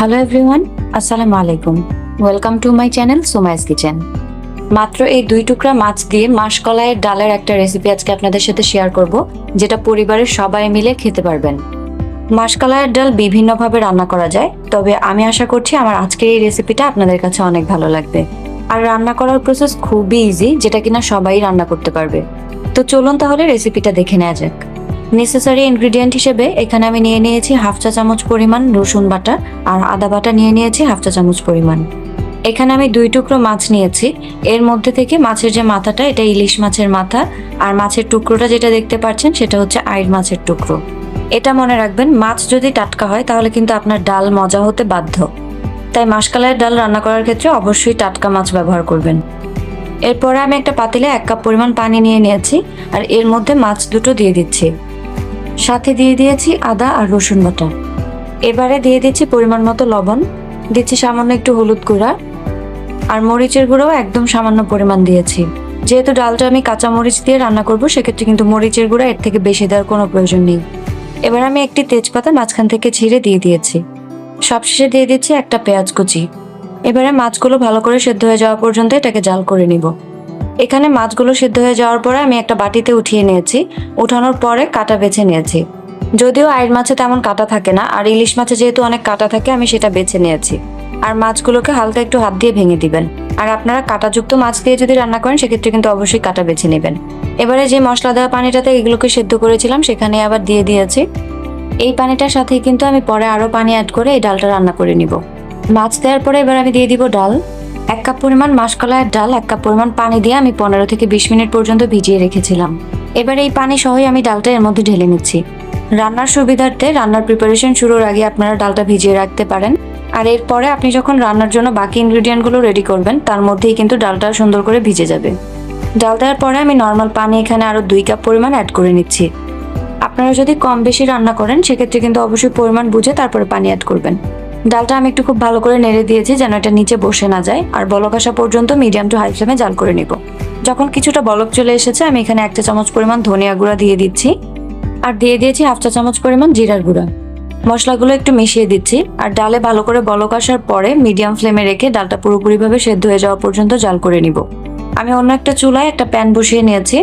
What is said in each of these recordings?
Hello everyone, আসসালামু আলাইকুম। Welcome to my channel Sumai's kitchen. মাত্র এই 2 টুকরা মাছ দিয়ে মাসকলাইয়ের ডালের একটা রেসিপি আজকে আপনাদের সাথে শেয়ার করব, যেটা পরিবারের সবাই মিলে খেতে পারবেন। মাসকলাইয়ের ডাল বিভিন্নভাবে রান্না করা যায়, তবে আমি আশা করছি আমার আজকের এই রেসিপিটা আপনাদের কাছে অনেক ভালো লাগবে। আর রান্না করার প্রসেস খুবই ইজি, যেটা কিনা সবাই রান্না করতে পারবে। তো চলুন তাহলে রেসিপিটা দেখে নেওয়া যাক। নেসেসারি ইনগ্রিডিয়েন্ট হিসেবে এখানে আমি নিয়ে নিয়েছি হাফ চা চামচ পরিমাণ রসুন বাটা, আর আদা বাটা নিয়ে নিয়েছি হাফ চা চামচ পরিমাণ। এখানে আমি 2 টুকরো মাছ নিয়েছি। এর মধ্যে থেকে মাছের যে মাথাটা, এটা ইলিশ মাছের মাথা, আর মাছের টুকরোটা যেটা দেখতে পাচ্ছেন সেটা হচ্ছে আইড় মাছের টুকরো। এটা মনে রাখবেন, মাছ যদি টাটকা হয় তাহলে কিন্তু আপনার ডাল মজা হতে বাধ্য। তাই মাসকলাইয়ের ডাল রান্না করার ক্ষেত্রে অবশ্যই টাটকা মাছ ব্যবহার করবেন। এরপরে আমি একটা পাতিলে 1 কাপ পরিমাণ পানি নিয়ে নিয়েছি, আর এর মধ্যে মাছ দুটো দিয়ে দিচ্ছি। সাথে দিয়ে দিয়েছি আদা আর রসুন বাটা। এবারে দিয়ে দিচ্ছি পরিমাণ মতো লবণ, দিচ্ছি সামান্য একটু হলুদ গুঁড়া, আর মরিচের গুঁড়াও একদম সামান্য পরিমাণ দিয়েছি। যেহেতু ডালটা আমি কাঁচা মরিচ দিয়ে রান্না করব, সেক্ষেত্রে কিন্তু মরিচের গুঁড়া এর থেকে বেশি দেওয়ার কোনো প্রয়োজন নেই। এবার আমি একটি তেজপাতা মাঝখান থেকে ছিঁড়ে দিয়ে দিয়েছি। সবশেষে দিয়ে দিচ্ছি একটা পেঁয়াজ কুচি। এবারে মাছগুলো ভালো করে সেদ্ধ হয়ে যাওয়া পর্যন্ত এটাকে জাল করে নিব। এখানে মাছগুলো সেদ্ধ হয়ে যাওয়ার পরে আমি একটা বাটিতে উঠিয়ে নিয়েছি। উঠানোর পরে কাটা বেছে নিয়েছি। যদিও আইড় মাছে তেমন কাটা থাকে না, আর ইলিশ মাছে যেহেতু অনেক কাটা থাকে, আমি সেটা বেছে নিয়েছি। আর মাছগুলোকে হালকা একটু হাত দিয়ে ভেঙে দিবেন। আর আপনারা কাঁটাযুক্ত মাছ দিয়ে যদি রান্না করেন, সেক্ষেত্রে কিন্তু অবশ্যই কাটা বেছে নেবেন। এবারে যে মশলা দেওয়া পানিটাতে এগুলোকে সেদ্ধ করেছিলাম, সেখানে আবার দিয়ে দিয়েছি। এই পানিটার সাথে কিন্তু আমি পরে আরও পানি অ্যাড করে এই ডালটা রান্না করে নিব। মাছ দেওয়ার পরে এবার আমি দিয়ে দিব ডাল। 1 কাপ পরিমাণ মাসকলাইয়ের ডাল 1 কাপ পরিমাণ পানি দিয়ে আমি 15 থেকে 20 মিনিট পর্যন্ত ভিজিয়ে রেখেছিলাম। এবার এই পানি সহই আমি ডালটা এর মধ্যে ঢেলে নিচ্ছি। রান্নার সুবিধার্থে রান্নার প্রিপারেশন শুরুর আগে আপনারা ডালটা ভিজিয়ে রাখতে পারেন। আর এরপরে আপনি যখন রান্নার জন্য বাকি ইনগ্রিডিয়েন্টগুলো রেডি করবেন, তার মধ্যেই কিন্তু ডালটা সুন্দর করে ভিজে যাবে। ডাল দেওয়ার পরে আমি নর্মাল পানি এখানে আরও 2 কাপ পরিমাণ অ্যাড করে নিচ্ছি। আপনারা যদি কম বেশি রান্না করেন, সেক্ষেত্রে কিন্তু অবশ্যই পরিমাণ বুঝে তারপরে পানি অ্যাড করবেন। ডালটা আমি একটু খুব ভালো করে নেড়ে দিয়েছি, যেন এটা নিচে বসে না যায়। আর বলক আসা পর্যন্ত মিডিয়াম টু হাই ফ্লেমে জাল করে নিব। যখন কিছুটা বলক চলে এসেছে, আমি এখানে 1 চা চামচ পরিমাণ ধনিয়া গুঁড়া দিয়ে দিচ্ছি, আর দিয়ে দিয়েছি হাফ চা চামচ পরিমাণ জিরার গুঁড়া। মশলাগুলো একটু মিশিয়ে দিচ্ছি, আর ডালে ভালো করে বলক আসার পরে মিডিয়াম ফ্লেমে রেখে ডালটা পুরোপুরিভাবে সেদ্ধ হয়ে যাওয়া পর্যন্ত জাল করে নিব। আমি অন্য একটা চুলায় একটা প্যান বসিয়ে নিয়েছি।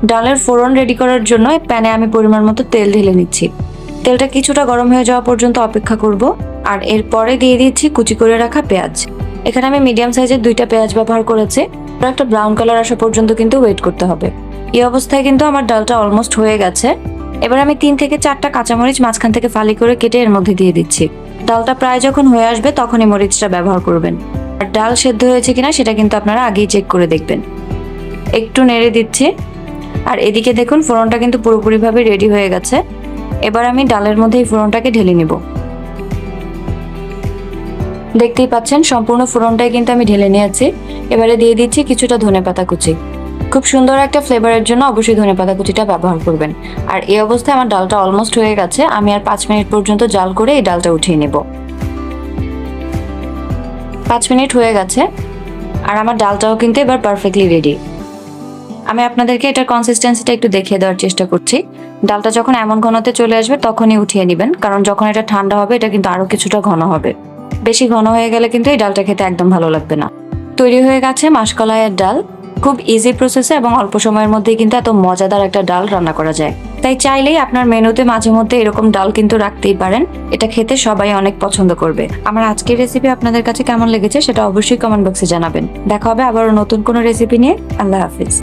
ডালের ফোড়ন রেডি করার জন্য এই প্যানে আমি পরিমাণ মতো তেল ঢেলে নিচ্ছি। তেলটা কিছুটা গরম হয়ে যাওয়া পর্যন্ত অপেক্ষা করব। আর এরপরে দিয়ে দিচ্ছি কুচি করে রাখা পেঁয়াজ। এখানে আমি মিডিয়াম সাইজের 2টা পেঁয়াজ ব্যবহার করেছি। একটা ব্রাউন কালার আসা পর্যন্ত কিন্তু ওয়েট করতে হবে। এই অবস্থায় কিন্তু আমার ডালটা অলমোস্ট হয়ে গেছে। এবার আমি 3 থেকে 4টা কাঁচামরিচ মাঝখান থেকে ফালি করে কেটে এর মধ্যে দিয়ে দিচ্ছি। ডালটা প্রায় যখন হয়ে আসবে, তখনই মরিচটা ব্যবহার করবেন। আর ডাল সেদ্ধ হয়েছে কিনা সেটা কিন্তু আপনারা আগেই চেক করে দেখবেন। একটু নেড়ে দিচ্ছি। আর এদিকে দেখুন, ফোড়নটা কিন্তু পুরোপুরিভাবে রেডি হয়ে গেছে। এবার আমি ডালের মধ্যে এই ফোড়নটাকে ঢেলে নিব। দেখতেই পাচ্ছেন, সম্পূর্ণ ফোড়নটাই কিন্তু আমি ঢেলে নিয়েছি। এবারে দিয়ে দিচ্ছি কিছুটা ধনেপাতা কুচি। খুব সুন্দর একটা ফ্লেভারের জন্য অবশ্যই ধনেপাতা কুচিটা ব্যবহার করবেন। আর এই অবস্থায় আমার ডালটা অলমোস্ট হয়ে গেছে। আমি আর 5 মিনিট পর্যন্ত জাল করে এই ডালটা উঠিয়ে নেব। 5 মিনিট হয়ে গেছে, আর আমার ডালটাও কিন্তু এবার পারফেক্টলি রেডি। আমি আপনাদেরকে এটার কনসিস্টেন্সিটা একটু দেখিয়ে দেওয়ার চেষ্টা করছি। ডালটা যখন এমন ঘনতে চলে আসবে, তখনই উঠিয়ে নেবেন, কারণ যখন এটা ঠান্ডা হবে, এটা কিন্তু আরো কিছুটা ঘন হবে। বেশি ঘন হয়ে গেলে কিন্তু এই ডালটা খেতে একদম ভালো লাগবে না। তৈরি হয়ে গেছে মাসকলাইয়ের ডাল। খুব ইজি প্রসেসে এবং অল্প সময়ের মধ্যেই কিন্তু এত মজাদার একটা ডাল রান্না করা যায়। তাই চাইলেই আপনার মেনুতে মাঝে মধ্যে এরকম ডাল কিন্তু রাখতেই পারেন। এটা খেতে সবাই অনেক পছন্দ করবে। আমার আজকের রেসিপি আপনাদের কাছে কেমন লেগেছে সেটা অবশ্যই কমেন্ট বক্সে জানাবেন। দেখা হবে আবারও নতুন কোনো রেসিপি নিয়ে। আল্লাহ হাফিজ।